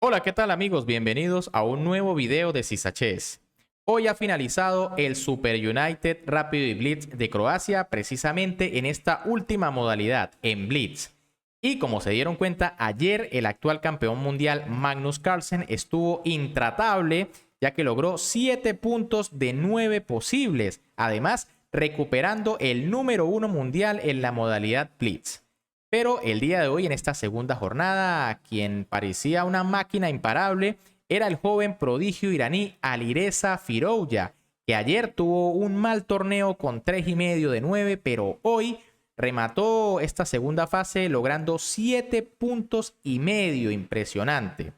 Hola, ¿qué tal amigos? Bienvenidos a un nuevo video de Sisachess. Hoy ha finalizado el Super United Rápido y Blitz de Croacia precisamente en esta última modalidad, en Blitz. Y como se dieron cuenta, ayer el actual campeón mundial Magnus Carlsen estuvo intratable ya que logró 7 puntos de 9 posibles, además recuperando el número 1 mundial en la modalidad Blitz. Pero el día de hoy, en esta segunda jornada, quien parecía una máquina imparable era el joven prodigio iraní Alireza Firouzja, que ayer tuvo un mal torneo con 3,5 de 9, pero hoy remató esta segunda fase logrando 7 puntos y medio, impresionante.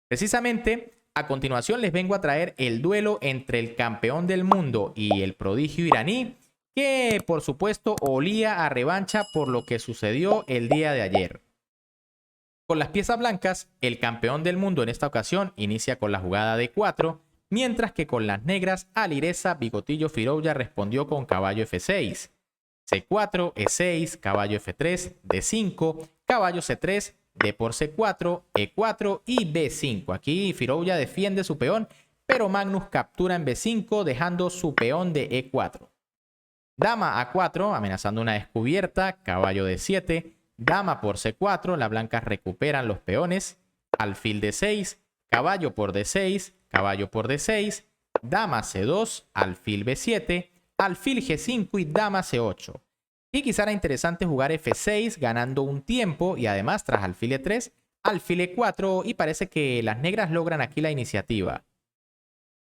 Precisamente, a continuación les vengo a traer el duelo entre el campeón del mundo y el prodigio iraní, que por supuesto olía a revancha por lo que sucedió el día de ayer. Con las piezas blancas, el campeón del mundo en esta ocasión inicia con la jugada de 4, mientras que con las negras, Alireza Bigotillo Firouzja respondió con caballo F6, C4, E6, caballo F3, D5, caballo C3, D por C4, E4 y B5. Aquí Firouzja defiende su peón, pero Magnus captura en B5 dejando su peón de E4. Dama A4, amenazando una descubierta, caballo D7, dama por C4, las blancas recuperan los peones, alfil D6, caballo por D6, caballo por D6, dama C2, alfil B7, alfil G5 y dama C8. Y quizá era interesante jugar F6 ganando un tiempo y además tras alfil E3, alfil E4 y parece que las negras logran aquí la iniciativa.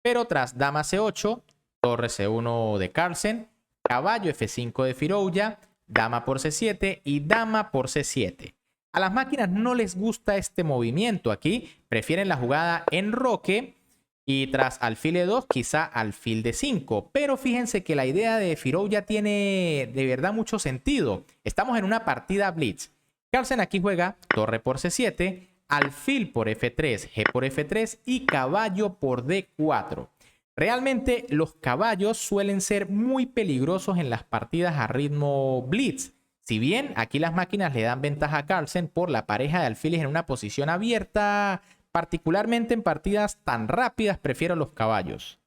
Pero tras dama C8, torre C1 de Carlsen, caballo F5 de Firouzja, dama por C7 y dama por C7. A las máquinas no les gusta este movimiento aquí, prefieren la jugada en roque y tras alfil E2 quizá alfil D5. Pero fíjense que la idea de Firouzja tiene de verdad mucho sentido. Estamos en una partida blitz. Carlsen aquí juega torre por C7, alfil por F3, G por F3 y caballo por D4. Realmente los caballos suelen ser muy peligrosos en las partidas a ritmo blitz. Si bien aquí las máquinas le dan ventaja a Carlsen por la pareja de alfiles en una posición abierta, particularmente en partidas tan rápidas prefiero los caballos.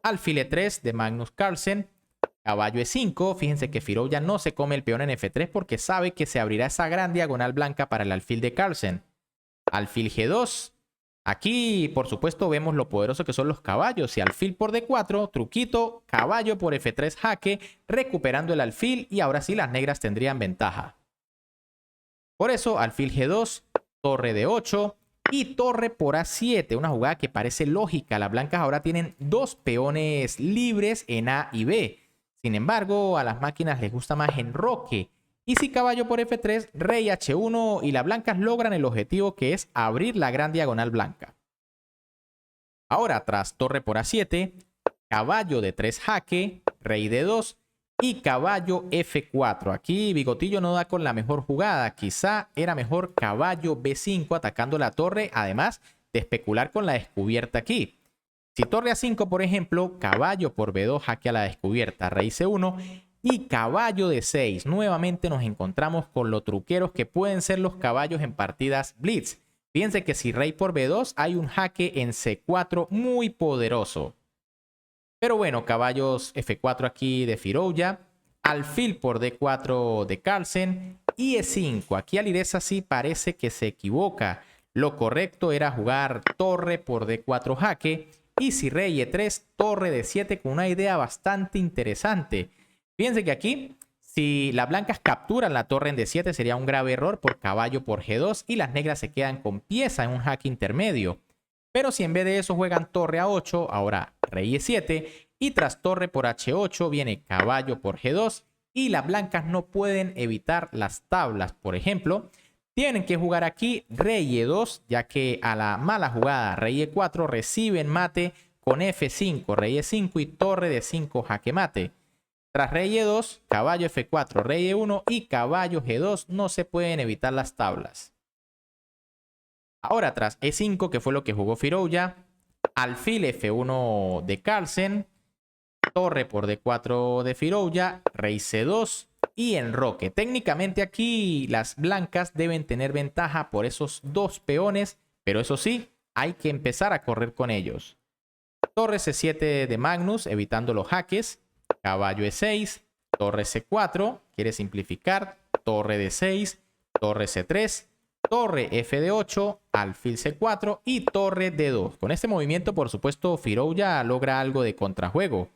Alfil E3 de Magnus Carlsen, caballo E5, fíjense que Firouzja no se come el peón en F3 porque sabe que se abrirá esa gran diagonal blanca para el alfil de Carlsen. Alfil G2. Aquí, por supuesto, vemos lo poderoso que son los caballos. Y alfil por D4, truquito, caballo por F3 jaque, recuperando el alfil y ahora sí las negras tendrían ventaja. Por eso, alfil G2, torre D8 y torre por A7, una jugada que parece lógica. Las blancas ahora tienen dos peones libres en A y B. Sin embargo, a las máquinas les gusta más enroque. Y si caballo por F3, rey H1 y las blancas logran el objetivo que es abrir la gran diagonal blanca. Ahora, tras torre por A7, caballo de 3 jaque, rey D2 y caballo F4. Aquí Bigotillo no da con la mejor jugada. Quizá era mejor caballo B5 atacando la torre, además de especular con la descubierta aquí. Si torre A5, por ejemplo, caballo por B2 jaque a la descubierta, rey C1 y caballo de 6. Nuevamente nos encontramos con lo truqueros que pueden ser los caballos en partidas blitz. Fíjense que si rey por B2 hay un jaque en C4 muy poderoso. Pero bueno, caballos F4 aquí de Firouzja, alfil por D4 de Carlsen y E5. Aquí Alireza sí parece que se equivoca. Lo correcto era jugar torre por D4 jaque y si rey E3, torre D7 con una idea bastante interesante. Fíjense que aquí, si las blancas capturan la torre en D7, sería un grave error por caballo por G2 y las negras se quedan con pieza en un jaque intermedio. Pero si en vez de eso juegan torre A8, ahora rey E7 y tras torre por H8 viene caballo por G2 y las blancas no pueden evitar las tablas. Por ejemplo, tienen que jugar aquí rey E2, ya que a la mala jugada rey E4 reciben mate con F5, rey E5 y torre D5 jaque mate. Tras rey E2, caballo F4, rey E1 y caballo G2 no se pueden evitar las tablas. Ahora tras E5, que fue lo que jugó Firouzja, alfil F1 de Carlsen, torre por D4 de Firouzja, rey C2 y enroque. Técnicamente aquí las blancas deben tener ventaja por esos dos peones, Pero eso sí, hay que empezar a correr con ellos. Torre C7 de Magnus, evitando los jaques. Caballo E6. Torre C4. Quiere simplificar. Torre D6. Torre C3. Torre F de 8, alfil C4 y torre D2. Con este movimiento, por supuesto, Firouzja logra algo de contrajuego.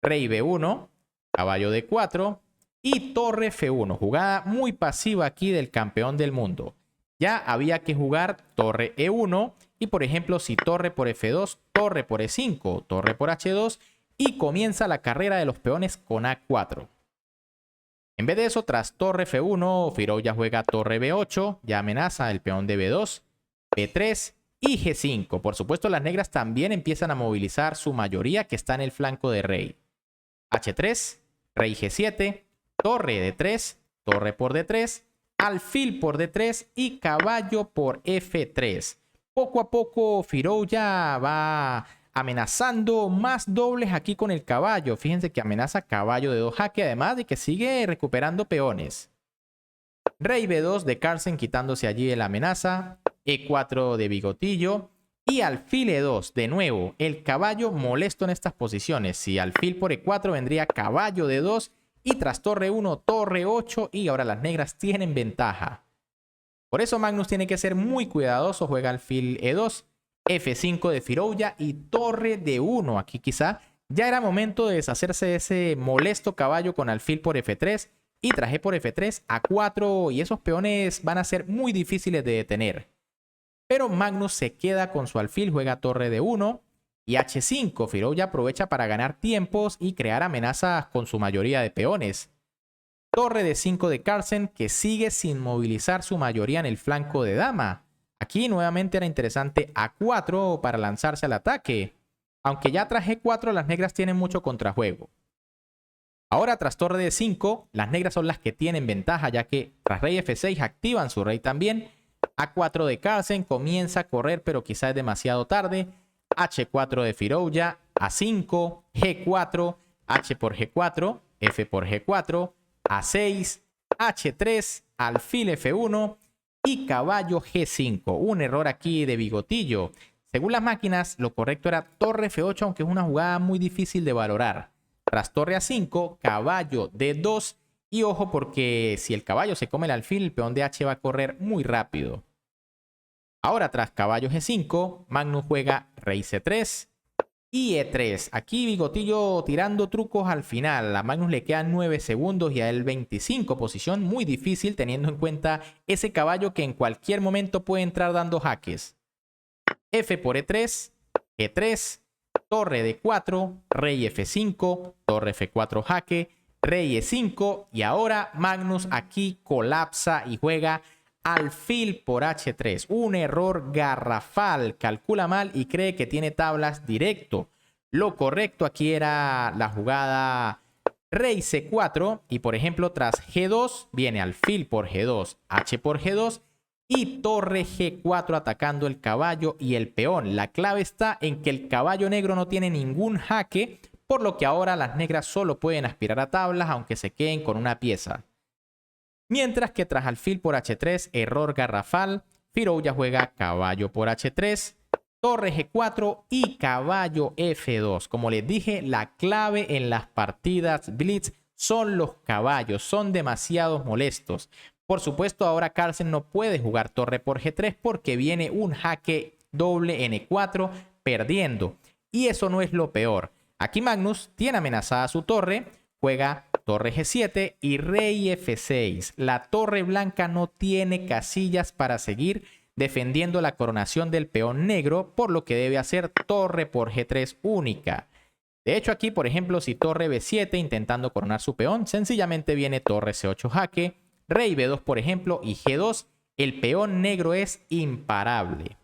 Rey B1, caballo D4 y torre F1. Jugada muy pasiva aquí del campeón del mundo. Ya había que jugar torre E1 y, por ejemplo, si torre por F2, torre por E5, torre por H2 y comienza la carrera de los peones con A4. En vez de eso, tras torre F1, Firouzja juega torre B8, ya amenaza el peón de B2, B3 y G5. Por supuesto, las negras también empiezan a movilizar su mayoría que está en el flanco de rey. H3, rey G7, torre D3, torre por D3, alfil por D3 y caballo por F3. Poco a poco Firouzja va amenazando más dobles aquí con el caballo. Fíjense que amenaza caballo de 2 jaque, además de que sigue recuperando peones. Rey B2 de Carlsen quitándose allí la amenaza. E4 de Bigotillo. Y alfil E2, de nuevo, el caballo molesto en estas posiciones. Si alfil por E4 vendría caballo de 2 y tras torre 1, torre 8 y ahora las negras tienen ventaja. Por eso Magnus tiene que ser muy cuidadoso, juega alfil E2. F5 de Firouzja y torre de 1. Aquí quizá ya era momento de deshacerse de ese molesto caballo con alfil por F3 y tras E por F3 A4 y esos peones van a ser muy difíciles de detener. Pero Magnus se queda con su alfil, juega torre de 1 y H5. Firouzja aprovecha para ganar tiempos y crear amenazas con su mayoría de peones. Torre de 5 de Carlsen que sigue sin movilizar su mayoría en el flanco de dama. Aquí nuevamente era interesante A4 para lanzarse al ataque, aunque ya tras G4 las negras tienen mucho contrajuego. Ahora tras torre de 5, las negras son las que tienen ventaja, ya que tras rey F6 activan su rey también. A4 de Carlsen comienza a correr, pero quizá es demasiado tarde. H4 de Firouzja, A5, G4, H por G4, F por G4, A6, H3, alfil F1 y caballo G5. Un error aquí de Bigotillo. Según las máquinas, lo correcto era torre F8, aunque es una jugada muy difícil de valorar. Tras torre A5, caballo D2. Y ojo porque si el caballo se come el alfil, el peón de H va a correr muy rápido. Ahora tras caballo G5, Magnus juega rey C3 y E3. Aquí Bigotillo tirando trucos al final. A Magnus le quedan 9 segundos y a él 25. Posición muy difícil teniendo en cuenta ese caballo que en cualquier momento puede entrar dando jaques. F por E3, G3, torre D4, rey F5, torre F4 jaque, rey E5 y ahora Magnus aquí colapsa y juega alfil por H3. Un error garrafal. Calcula mal y cree que tiene tablas directo. Lo correcto aquí era la jugada rey C4 y por ejemplo tras G2 viene alfil por G2, H por G2 y torre G4 atacando el caballo y el peón. La clave está en que el caballo negro no tiene ningún jaque, por lo que ahora las negras solo pueden aspirar a tablas aunque se queden con una pieza. Mientras que tras alfil por H3, error garrafal, Firouzja juega caballo por H3, torre G4 y caballo F2. Como les dije, la clave en las partidas Blitz son los caballos, son demasiado molestos. Por supuesto, ahora Carlsen no puede jugar torre por G3 porque viene un jaque doble en E4 perdiendo. Y eso no es lo peor. Aquí Magnus tiene amenazada su torre, juega torre G7 y rey F6. La torre blanca no tiene casillas para seguir defendiendo la coronación del peón negro, por lo que debe hacer torre por G3 única. De hecho aquí, por ejemplo, si torre B7 intentando coronar su peón, sencillamente viene torre C8 jaque, rey B2 por ejemplo y G2. El peón negro es imparable.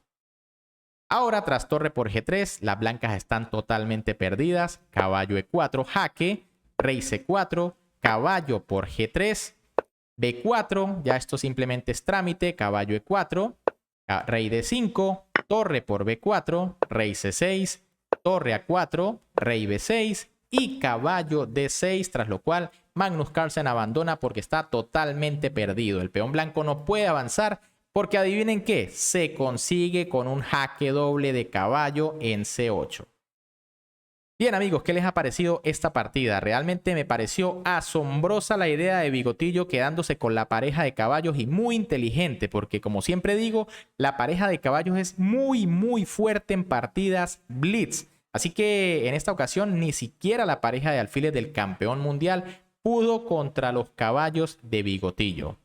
Ahora tras torre por G3, las blancas están totalmente perdidas. Caballo E4 jaque, rey C4, caballo por G3, B4, ya esto simplemente es trámite, caballo E4, rey D5, torre por B4, rey C6, torre A4, rey B6 y caballo D6, tras lo cual Magnus Carlsen abandona porque está totalmente perdido. El peón blanco no puede avanzar Porque adivinen qué, se consigue con un jaque doble de caballo en C8. Bien amigos, ¿qué les ha parecido esta partida? Realmente me pareció asombrosa la idea de Bigotillo quedándose con la pareja de caballos y muy inteligente porque como siempre digo, la pareja de caballos es muy fuerte en partidas Blitz. Así que en esta ocasión ni siquiera la pareja de alfiles del campeón mundial pudo contra los caballos de Bigotillo.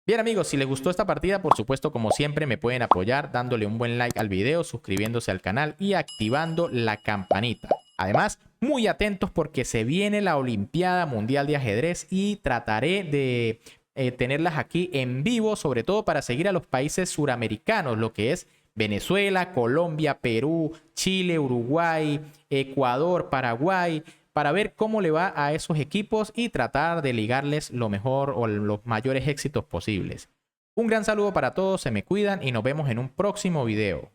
Bien amigos, si les gustó esta partida, por supuesto, como siempre, me pueden apoyar dándole un buen like al video, suscribiéndose al canal y activando la campanita. Además, muy atentos porque se viene la Olimpiada Mundial de Ajedrez y trataré de tenerlas aquí en vivo, sobre todo para seguir a los países suramericanos, lo que es Venezuela, Colombia, Perú, Chile, Uruguay, Ecuador, Paraguay, para ver cómo le va a esos equipos y tratar de ligarles lo mejor o los mayores éxitos posibles. Un gran saludo para todos, se me cuidan y nos vemos en un próximo video.